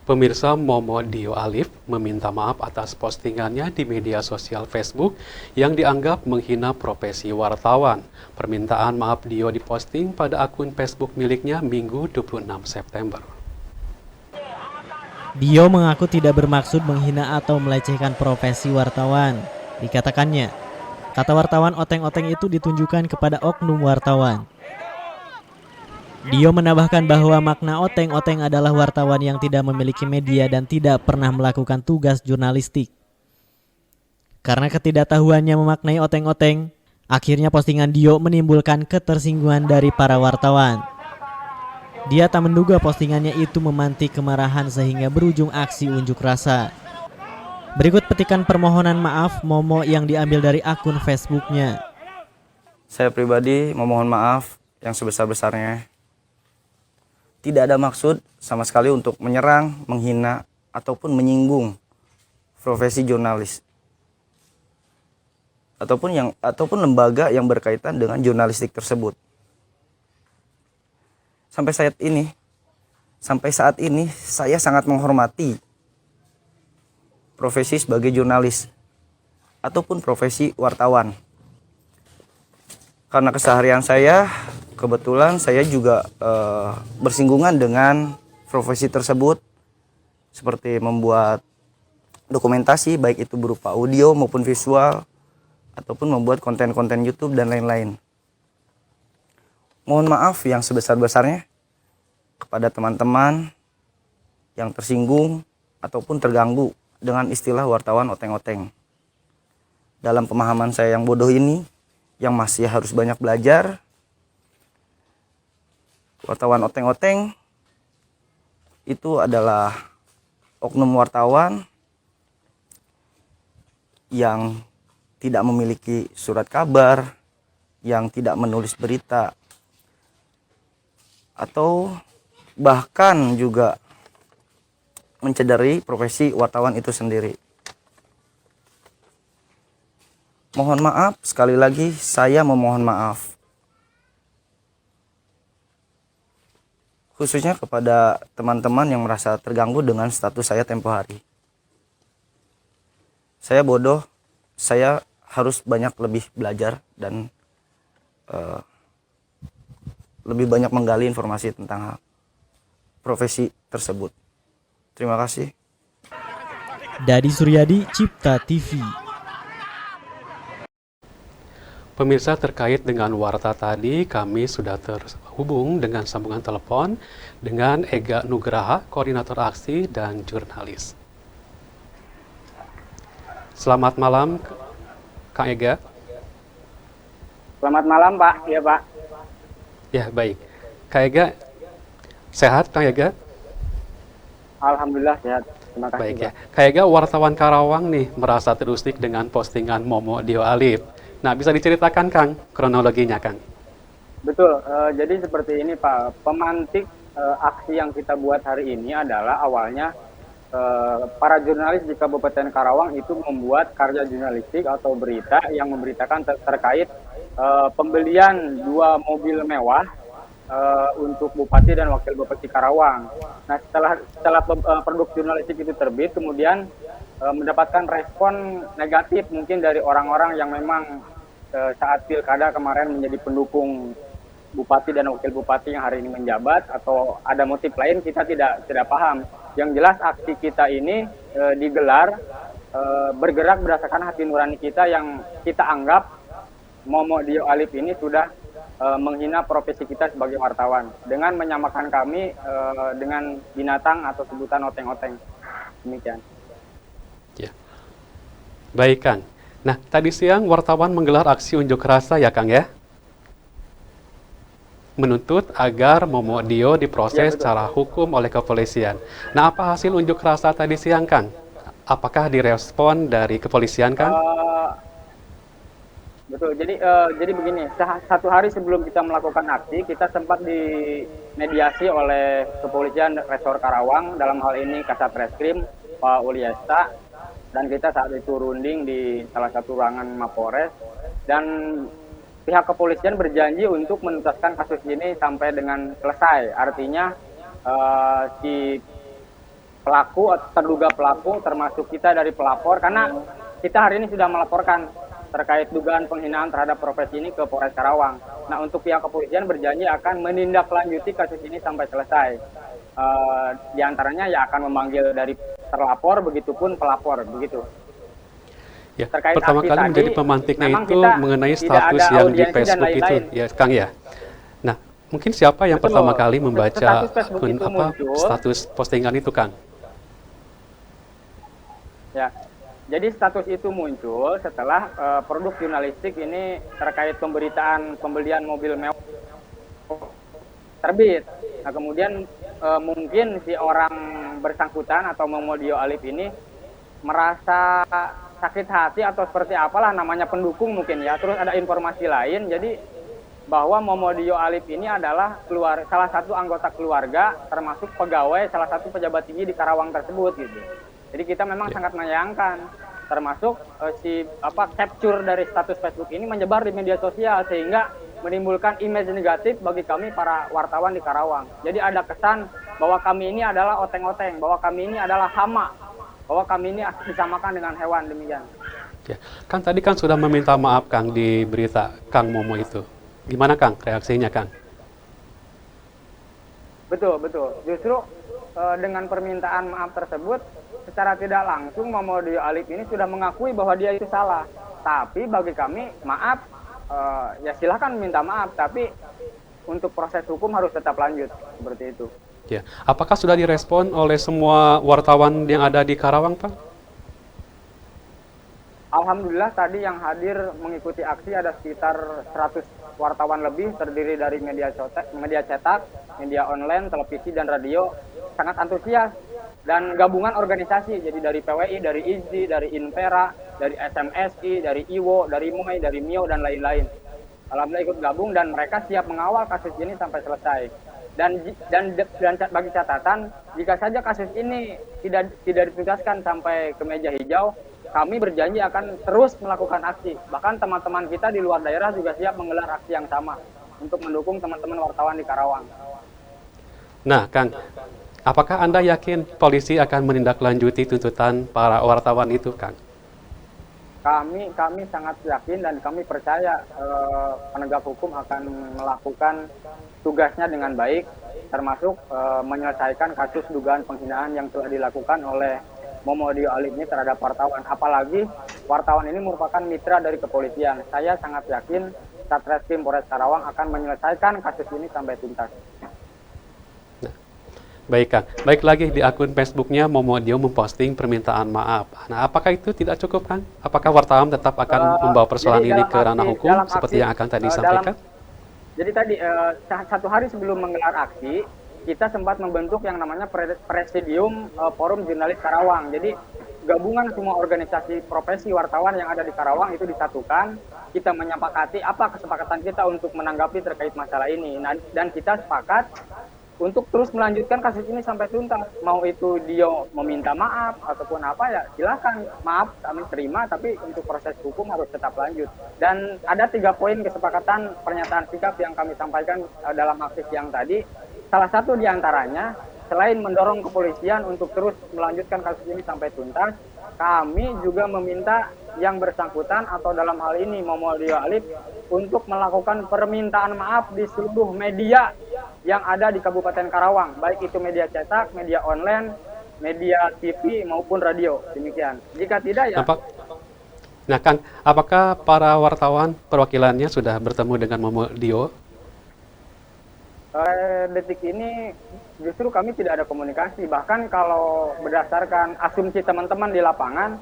Pemirsa, Momo Dio Alif meminta maaf atas postingannya di media sosial Facebook yang dianggap menghina profesi wartawan. Permintaan maaf Dio diposting pada akun Facebook miliknya Minggu 26 September. Dio mengaku tidak bermaksud menghina atau melecehkan profesi wartawan. Dikatakannya, kata wartawan oteng-oteng itu ditunjukkan kepada oknum wartawan. Dio menambahkan bahwa makna oteng-oteng adalah wartawan yang tidak memiliki media dan tidak pernah melakukan tugas jurnalistik. Karena ketidaktahuannya memaknai oteng-oteng, akhirnya postingan Dio menimbulkan ketersinggungan dari para wartawan. Dia tak menduga postingannya itu memantik kemarahan sehingga berujung aksi unjuk rasa. Berikut petikan permohonan maaf Momo yang diambil dari akun Facebooknya. Saya pribadi memohon maaf yang sebesar-besarnya. Tidak ada maksud sama sekali untuk menyerang, menghina, ataupun menyinggung profesi jurnalis. Ataupun lembaga yang berkaitan dengan jurnalistik tersebut. Sampai saat ini saya sangat menghormati profesi sebagai jurnalis ataupun profesi wartawan. Karena keseharian saya, kebetulan saya juga bersinggungan dengan profesi tersebut, seperti membuat dokumentasi baik itu berupa audio maupun visual, ataupun membuat konten-konten YouTube dan lain-lain. Mohon maaf yang sebesar-besarnya kepada teman-teman yang tersinggung ataupun terganggu dengan istilah wartawan oteng-oteng. Dalam pemahaman saya yang bodoh ini, yang masih harus banyak belajar, wartawan oteng-oteng itu adalah oknum wartawan yang tidak memiliki surat kabar, yang tidak menulis berita, atau bahkan juga mencederai profesi wartawan itu sendiri. Mohon maaf, sekali lagi saya memohon maaf. Khususnya kepada teman-teman yang merasa terganggu dengan status saya tempo hari. Saya bodoh, saya harus banyak lebih belajar dan lebih banyak menggali informasi tentang profesi tersebut. Terima kasih. Dadi Suryadi, Cipta TV. Pemirsa, terkait dengan warta tadi, kami sudah terhubung dengan sambungan telepon dengan Ega Nugraha, Koordinator Aksi dan Jurnalis. Selamat malam, Kang Ega. Selamat malam, Pak. Iya, Pak. Ya, baik. Kang Ega, sehat, Kang Ega? Alhamdulillah sehat. Terima kasih, Baik Pak. ya. Kang Ega, wartawan Karawang nih merasa terusik dengan postingan Momo Dio Alif. Nah, bisa diceritakan, Kang, kronologinya, Kang? Betul. Jadi seperti ini, Pak. Pemantik aksi yang kita buat hari ini adalah awalnya para jurnalis di Kabupaten Karawang itu membuat karya jurnalistik atau berita yang memberitakan terkait pembelian 2 mobil mewah untuk Bupati dan Wakil Bupati Karawang. Nah, setelah produk jurnalistik itu terbit, kemudian mendapatkan respon negatif mungkin dari orang-orang yang memang saat pilkada kemarin menjadi pendukung Bupati dan Wakil Bupati yang hari ini menjabat, atau ada motif lain kita tidak paham. Yang jelas aksi kita ini digelar bergerak berdasarkan hati nurani kita yang kita anggap Momo Dio Alif ini sudah menghina profesi kita sebagai wartawan dengan menyamakan kami dengan binatang atau sebutan oteng-oteng. Demikian. Ya. Baik, Kang. Nah, tadi siang wartawan menggelar aksi unjuk rasa ya, Kang ya? Menuntut agar Momo Dio diproses secara hukum oleh kepolisian. Nah, apa hasil unjuk rasa tadi siang, Kang? Apakah direspon dari kepolisian, Kang? Betul. Jadi begini, satu hari sebelum kita melakukan aksi, kita sempat dimediasi oleh kepolisian Resor Karawang, dalam hal ini Kasat Reskrim Pak Uliesta, dan kita saat itu runding di salah satu ruangan Mapores, dan pihak kepolisian berjanji untuk menuntaskan kasus ini sampai dengan selesai. Artinya si pelaku atau terduga pelaku, termasuk kita dari pelapor, karena kita hari ini sudah melaporkan terkait dugaan penghinaan terhadap profesi ini ke Polres Karawang. Nah, untuk pihak kepolisian berjanji akan menindaklanjuti kasus ini sampai selesai. Di antaranya ya akan memanggil dari terlapor, begitupun pelapor, begitu. Ya, Terkait pertama aksi kali tadi, menjadi pemantiknya memang itu kita mengenai tidak status ada yang di audiensi dan Facebook itu, lain-lain. ya Kang ya. Nah, mungkin siapa yang Betul. pertama kali membaca Status Facebook akun itu apa muncul. status postingan itu, Kang? Ya, jadi status itu muncul setelah produk jurnalistik ini terkait pemberitaan pembelian mobil mewah terbit. Nah, kemudian mungkin si orang bersangkutan atau Momodio Alif ini merasa sakit hati atau seperti apalah, namanya pendukung mungkin ya. Terus ada informasi lain, jadi bahwa Momodio Alif ini adalah salah satu anggota keluarga, termasuk pegawai salah satu pejabat tinggi di Karawang tersebut gitu. Jadi kita memang sangat menyayangkan, termasuk capture dari status Facebook ini menyebar di media sosial sehingga menimbulkan image negatif bagi kami para wartawan di Karawang. Jadi ada kesan bahwa kami ini adalah oteng-oteng, bahwa kami ini adalah hama, bahwa kami ini disamakan dengan hewan, demikian. Ya, Kang tadi kan sudah meminta maaf Kang di berita Kang Momo itu. Gimana Kang reaksinya Kang? Betul. Justru dengan permintaan maaf tersebut, secara tidak langsung Momodio Alif ini sudah mengakui bahwa dia itu salah. Tapi bagi kami maaf, ya silahkan minta maaf, tapi untuk proses hukum harus tetap lanjut, seperti itu. Ya, apakah sudah direspon oleh semua wartawan yang ada di Karawang, Pak? Alhamdulillah tadi yang hadir mengikuti aksi ada sekitar 100 wartawan lebih, terdiri dari media cetak, media online, televisi dan radio, sangat antusias, dan gabungan organisasi, jadi dari PWI, dari IZI, dari Inpera, dari SMSI, dari IWO, dari MOI, dari MIO dan lain-lain. Alhamdulillah ikut gabung dan mereka siap mengawal kasus ini sampai selesai. Dan bagi catatan, jika saja kasus ini tidak dituntaskan sampai ke meja hijau, kami berjanji akan terus melakukan aksi. Bahkan teman-teman kita di luar daerah juga siap menggelar aksi yang sama untuk mendukung teman-teman wartawan di Karawang. Nah, Kang, apakah Anda yakin polisi akan menindaklanjuti tuntutan para wartawan itu, Kang? Kami sangat yakin dan kami percaya penegak hukum akan melakukan tugasnya dengan baik, termasuk menyelesaikan kasus dugaan penghinaan yang telah dilakukan oleh Momodio Alif ini terhadap wartawan. Apalagi wartawan ini merupakan mitra dari kepolisian. Saya sangat yakin Satreskrim Polres Karawang akan menyelesaikan kasus ini sampai tuntas. Baik, Kang. Baik lagi di akun Facebooknya Momodio memposting permintaan maaf. Nah, apakah itu tidak cukup, Kang? Apakah wartawan tetap akan membawa persoalan ini ke ranah hukum seperti yang akan tadi sampaikan? Jadi tadi satu hari sebelum menggelar aksi, kita sempat membentuk yang namanya Presidium Forum Jurnalis Karawang. Jadi gabungan semua organisasi profesi wartawan yang ada di Karawang itu disatukan. Kita menyepakati apa kesepakatan kita untuk menanggapi terkait masalah ini. Nah, dan kita sepakat untuk terus melanjutkan kasus ini sampai tuntas. Mau itu dia meminta maaf ataupun apa ya silakan, maaf kami terima, tapi untuk proses hukum harus tetap lanjut. Dan ada 3 poin kesepakatan pernyataan sikap yang kami sampaikan dalam aksi siang tadi. Salah satu diantaranya, selain mendorong kepolisian untuk terus melanjutkan kasus ini sampai tuntas, kami juga meminta yang bersangkutan atau dalam hal ini Momodio Alif untuk melakukan permintaan maaf di seluruh media yang ada di Kabupaten Karawang, baik itu media cetak, media online, media TV maupun radio. Demikian. Jika tidak ya. Nah, Kang, apakah para wartawan perwakilannya sudah bertemu dengan Momodio? Detik ini justru kami tidak ada komunikasi. Bahkan kalau berdasarkan asumsi teman-teman di lapangan,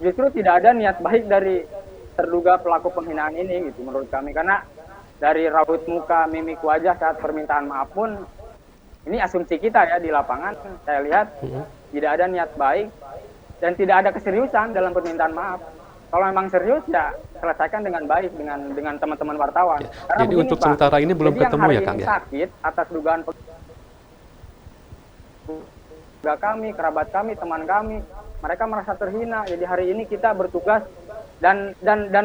justru tidak ada niat baik dari terduga pelaku penghinaan ini gitu menurut kami, karena dari raut muka, mimik wajah saat permintaan maaf pun, ini asumsi kita ya di lapangan, saya lihat tidak ada niat baik dan tidak ada keseriusan dalam permintaan maaf. Kalau memang serius ya selesaikan dengan baik dengan teman-teman wartawan. Ya, karena jadi begini, untuk Pak, sementara ini belum ketemu ya, Kang ya? Sakit atas dugaan kami, kerabat kami, teman kami, mereka merasa terhina. Jadi hari ini kita bertugas dan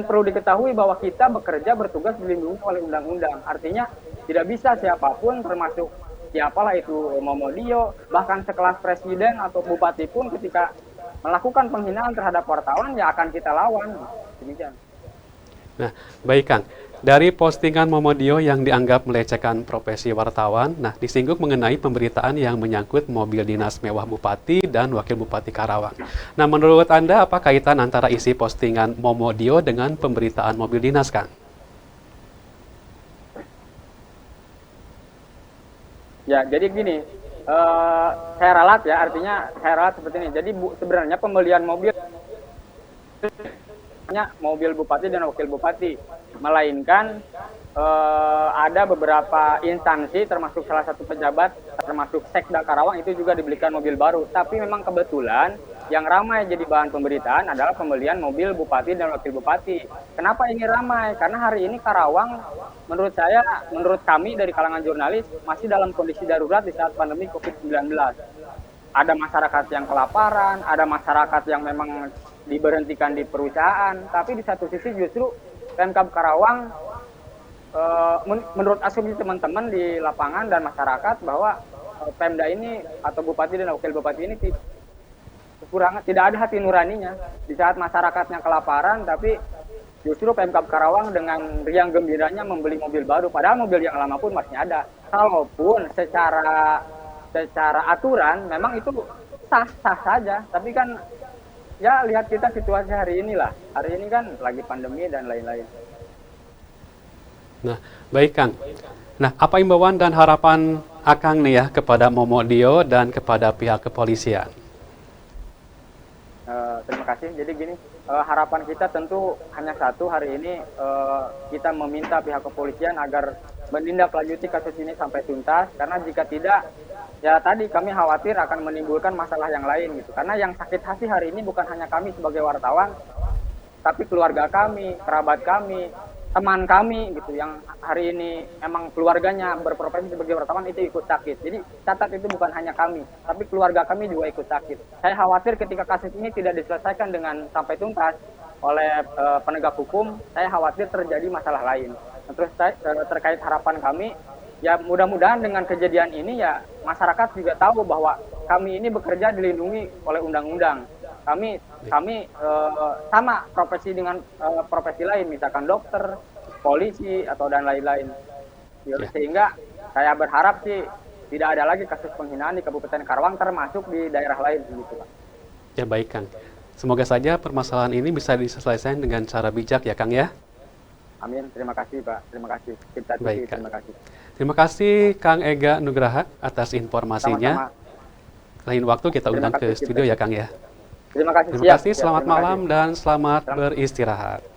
perlu diketahui bahwa kita bertugas dilindungi oleh undang-undang. Artinya tidak bisa siapapun termasuk siapalah itu Momodio, bahkan sekelas presiden atau bupati pun ketika melakukan penghinaan terhadap wartawan ya akan kita lawan. Demikian. Nah, baik Kang. Dari postingan Momodio yang dianggap melecehkan profesi wartawan, nah disinggung mengenai pemberitaan yang menyangkut mobil dinas mewah Bupati dan Wakil Bupati Karawang. Nah, menurut Anda apa kaitan antara isi postingan Momodio dengan pemberitaan mobil dinas, Kang? Ya, jadi gini, saya ralat ya, artinya saya ralat seperti ini. Jadi sebenarnya pembelian mobil mobil bupati dan wakil bupati, melainkan ada beberapa instansi termasuk salah satu pejabat termasuk Sekda Karawang itu juga dibelikan mobil baru. Tapi memang kebetulan yang ramai jadi bahan pemberitaan adalah pembelian mobil bupati dan wakil bupati. Kenapa ini ramai? Karena hari ini Karawang menurut saya, menurut kami dari kalangan jurnalis masih dalam kondisi darurat di saat pandemi COVID-19. Ada masyarakat yang kelaparan, ada masyarakat yang memang diberhentikan di perusahaan, tapi di satu sisi justru Pemkab Karawang menurut asumsi teman-teman di lapangan dan masyarakat bahwa Pemda ini atau bupati dan wakil bupati ini kekurangan, tidak ada hati nuraninya di saat masyarakatnya kelaparan, tapi justru Pemkab Karawang dengan riang gembiranya membeli mobil baru, padahal mobil yang lama pun masih ada. Kalaupun secara aturan memang itu sah-sah saja, tapi kan ya lihat kita situasi hari ini lah. Hari ini kan lagi pandemi dan lain-lain. Nah, baik Kang. Nah, apa imbauan dan harapan Akang nih ya kepada Momodio dan kepada pihak kepolisian? Terima kasih. Jadi gini, harapan kita tentu hanya satu hari ini, kita meminta pihak kepolisian agar menindaklanjuti kasus ini sampai tuntas, karena jika tidak, ya tadi kami khawatir akan menimbulkan masalah yang lain gitu. Karena yang sakit hati hari ini bukan hanya kami sebagai wartawan, tapi keluarga kami, kerabat kami, teman kami gitu yang hari ini emang keluarganya berprofesi sebagai wartawan itu ikut sakit. Jadi catat itu bukan hanya kami, tapi keluarga kami juga ikut sakit. Saya khawatir ketika kasus ini tidak diselesaikan dengan sampai tuntas oleh penegak hukum, saya khawatir terjadi masalah lain. Terus terkait harapan kami, ya mudah-mudahan dengan kejadian ini ya masyarakat juga tahu bahwa kami ini bekerja dilindungi oleh undang-undang. Kami sama profesi dengan profesi lain, misalkan dokter, polisi atau dan lain-lain. Sehingga saya berharap sih tidak ada lagi kasus penghinaan di Kabupaten Karawang termasuk di daerah lain begitu, Pak. Ya baik Kang. Semoga saja permasalahan ini bisa diselesaikan dengan cara bijak ya Kang ya. Amin. Terima kasih Pak. Terima kasih. Baik, Terima kasih. Terima kasih Kang Ega Nugraha atas informasinya. Sama-sama. Lain waktu kita undang ke studio ya Kang ya. Terima kasih. Terima kasih, selamat malam dan selamat beristirahat.